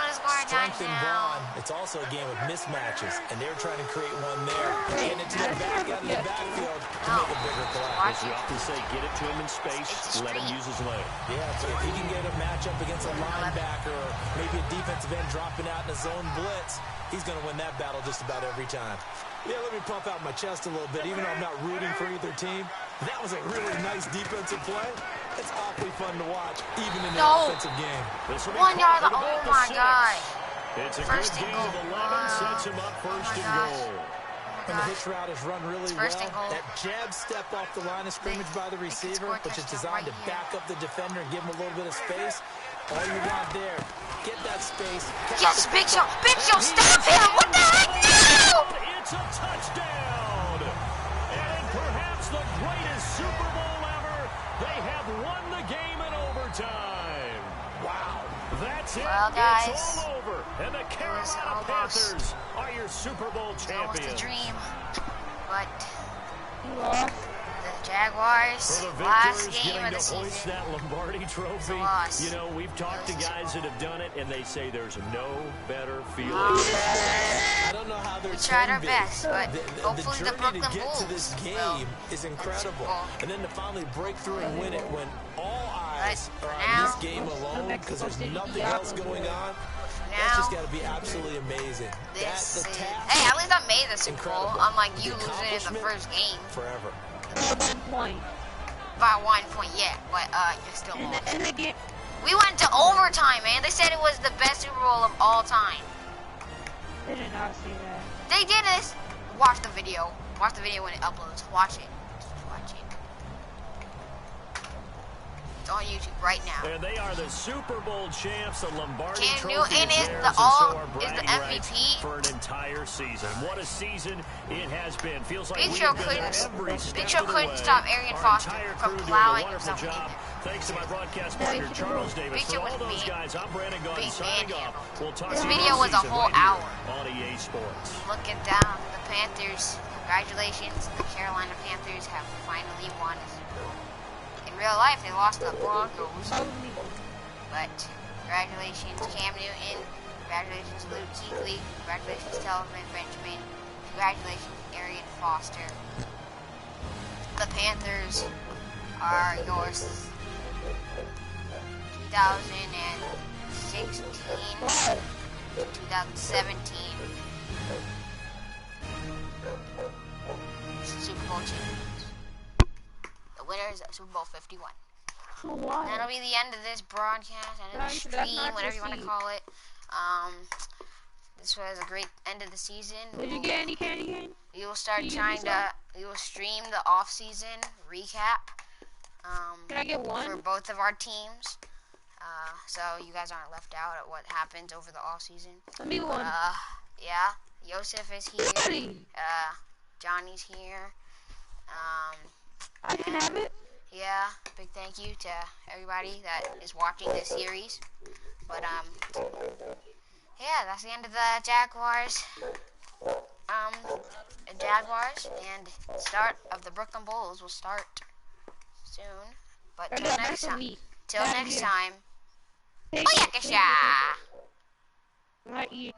strength and brawn. It's also a game of mismatches, and they're trying to create one there. Getting it to the back out of the backfield to make a bigger play. As you often say, get it to him in space, let him use his leg. Yeah, so if he can get a matchup against a linebacker or maybe a defensive end dropping out in a zone blitz, he's going to win that battle just about every time. Yeah, let me pump out my chest a little bit, even though I'm not rooting for either team. That was a really nice defensive play. It's awfully fun to watch, even in an offensive game. 1 yard. Oh, my God. It's a good gain of 11, sets him up 1st and goal. And the hitch route is run really well. That jab step off the line of scrimmage by the receiver, which is designed to back up the defender and give him a little bit of space. All you want there, get that space. Yes, Big Show. Big Show, stop him. What the heck? No! It's a touchdown. And perhaps the greatest Super Bowl ever. They have won the game in overtime. Wow. That's it. Well, guys, it's all over. And the Carolina Panthers are your Super Bowl champions. It was a dream, but the Jaguars, last game of the season, that Lombardi trophy. You know, we've talked to guys that have done it, and they say there's no better feeling. I don't know how they're we tried our best, but hopefully the Brooklyn to get Bulls to this game is incredible. And then to finally break through and win it when all eyes are on this game alone because there's nothing else going on. Now, just got to be absolutely amazing. This hey, at least I made the Super Bowl, unlike you losing in the first game. Forever. Point. By 1 point, yeah, but you're still lost. And again. We went to overtime, man. They said it was the best Super Bowl of all time. They did not see that. They did this. Watch the video. Watch the video when it uploads. Watch it. Just watch it. It's on YouTube right now. And they are the Super Bowl champs. The Lombardi Cam Trophy Newton is theirs, the and so are is the bragging rights MVP. for an entire season. What a season it has been. Feels like Big we've Show been there every Big step Show of the couldn't way. stop Arian Our Foster entire from crew doing a plowing wonderful himself job. in. Thanks to my broadcast partner Charles Davis. Big For Show all was those being- guys, I'm Brandon Gordon being signing off. manhandled. We'll talk This to you video was a season whole right here hour. on EA Sports. Looking down, the Panthers. Congratulations, the Carolina Panthers have finally won a Super Bowl. In real life, they lost the Broncos. But congratulations, Cam Newton. Congratulations, Luke Kuechly. Congratulations, Telvin Benjamin. Congratulations, Arian Foster. The Panthers are yours. 2016 to 2017 Super Bowl champions. The winners of Super Bowl 51. Why? That'll be the end of this broadcast, end of the That's stream, not whatever you want to the call it. This was a great end of the season. Did you get any candy cane? We will start Did you trying give me to. We will stream the off-season recap. Can I get one? For both of our teams, so you guys aren't left out at what happens over the off-season. Let me one. Yeah, Yosef is here. Ready. Johnny's here. I can have it. Yeah, big thank you to everybody that is watching this series. But yeah, that's the end of the Jaguars. And start of the Brooklyn Bulls will start soon. But till next time. Till next time. Take Booyakasha! Right, you.